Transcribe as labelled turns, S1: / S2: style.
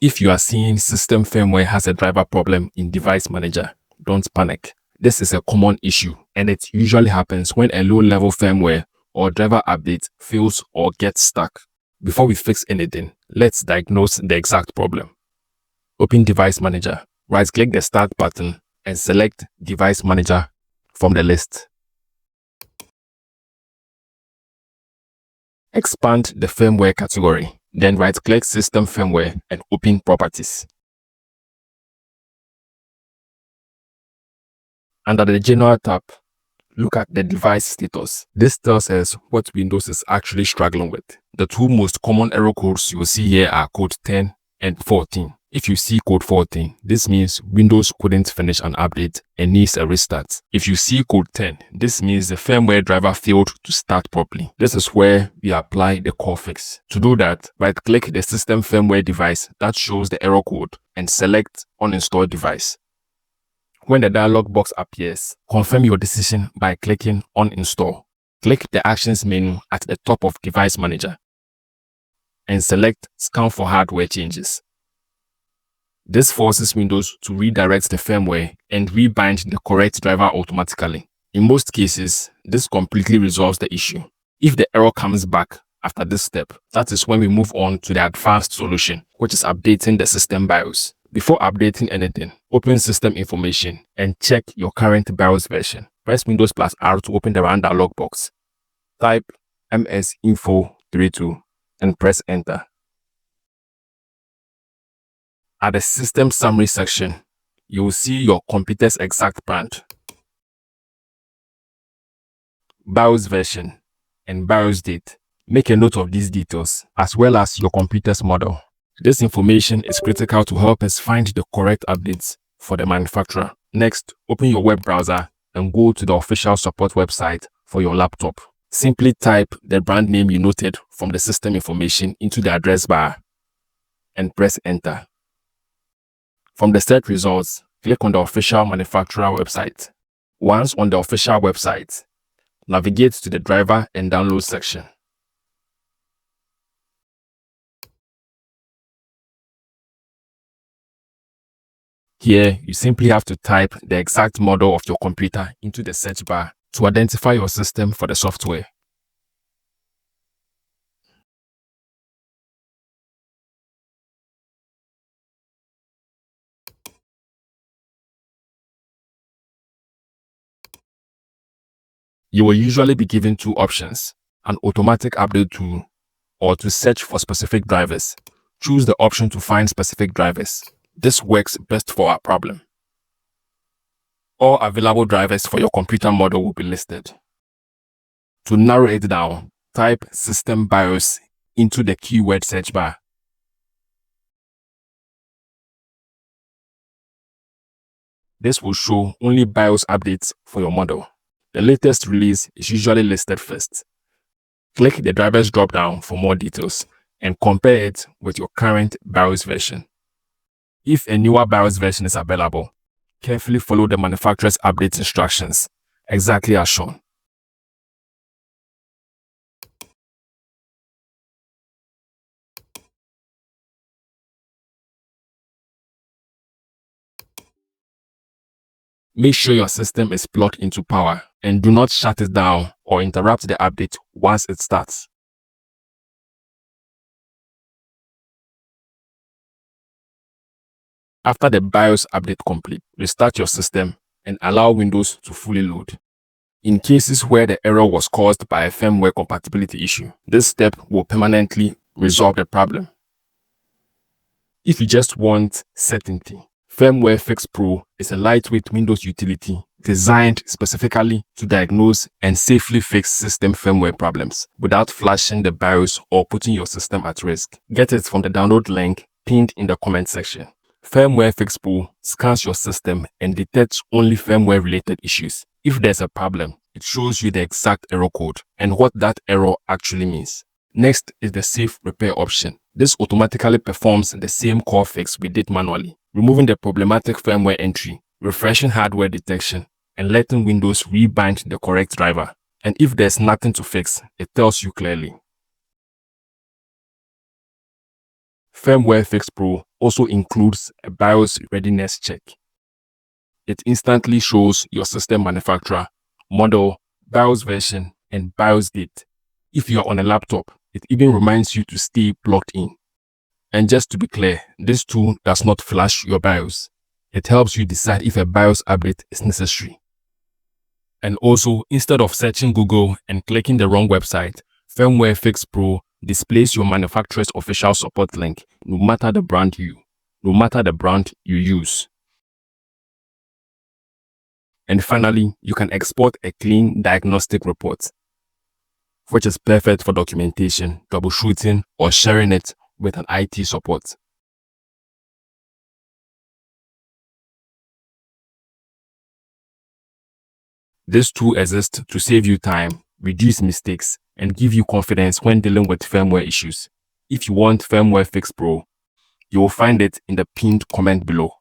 S1: If you are seeing system firmware has a driver problem in Device Manager, don't panic. This is a common issue, and it usually happens when a low-level firmware or driver update fails or gets stuck. Before we fix anything, let's diagnose the exact problem. Open Device Manager, right-click the Start button, and select Device Manager from the list. Expand the firmware category, then right-click System Firmware and open Properties. Under the General tab, look at the device status. This tells us what Windows is actually struggling with. The two most common error codes you will see here are code 10 and 14. If you see code 14, this means Windows couldn't finish an update and needs a restart. If you see code 10, this means the firmware driver failed to start properly. This is where we apply the core fix. To do that, right-click the system firmware device that shows the error code and select Uninstall device. When the dialog box appears, confirm your decision by clicking Uninstall. Click the Actions menu at the top of Device Manager and select Scan for hardware changes. This forces Windows to redirect the firmware and rebind the correct driver automatically. In most cases, this completely resolves the issue. If the error comes back after this step, that is when we move on to the advanced solution, which is updating the system BIOS. Before updating anything, open System Information and check your current BIOS version. Press Windows + R to open the Run dialog box. Type MS-INFO32 and press Enter. At the System Summary section, you will see your computer's exact brand, BIOS version, and BIOS date. Make a note of these details, as well as your computer's model. This information is critical to help us find the correct updates for the manufacturer. Next, open your web browser and go to the official support website for your laptop. Simply type the brand name you noted from the system information into the address bar and press Enter. From the search results, click on the official manufacturer website. Once on the official website, navigate to the driver and download section. Here, you simply have to type the exact model of your computer into the search bar to identify your system for the software. You will usually be given two options: an automatic update tool or to search for specific drivers. Choose the option to find specific drivers. This works best for our problem. All available drivers for your computer model will be listed. To narrow it down, type System BIOS into the keyword search bar. This will show only BIOS updates for your model. The latest release is usually listed first. Click the drivers drop-down for more details and compare it with your current BIOS version. If a newer BIOS version is available, carefully follow the manufacturer's update instructions, exactly as shown. Make sure your system is plugged into power and do not shut it down or interrupt the update once it starts. After the BIOS update complete, restart your system and allow Windows to fully load. In cases where the error was caused by a firmware compatibility issue, this step will permanently resolve the problem. If you just want certainty, FirmwareFix Pro is a lightweight Windows utility designed specifically to diagnose and safely fix system firmware problems without flashing the BIOS or putting your system at risk. Get it from the download link pinned in the comment section. FirmwareFix Pro scans your system and detects only firmware-related issues. If there's a problem, it shows you the exact error code and what that error actually means. Next is the Safe Repair option. This automatically performs the same core fix we did manually, removing the problematic firmware entry, refreshing hardware detection, and letting Windows rebind the correct driver. And if there's nothing to fix, it tells you clearly. FirmwareFix Pro also includes a BIOS readiness check. It instantly shows your system manufacturer, model, BIOS version, and BIOS date. If you are on a laptop, it even reminds you to stay plugged in. And just to be clear, this tool does not flash your BIOS. It helps you decide if a BIOS update is necessary. And also, instead of searching Google and clicking the wrong website, FirmwareFix Pro displays your manufacturer's official support link no matter the brand you use. And finally, you can export a clean diagnostic report, which is perfect for documentation, troubleshooting, or sharing it with an IT support. This tool exists to save you time, reduce mistakes, and give you confidence when dealing with firmware issues. If you want FirmwareFix Pro, you will find it in the pinned comment below.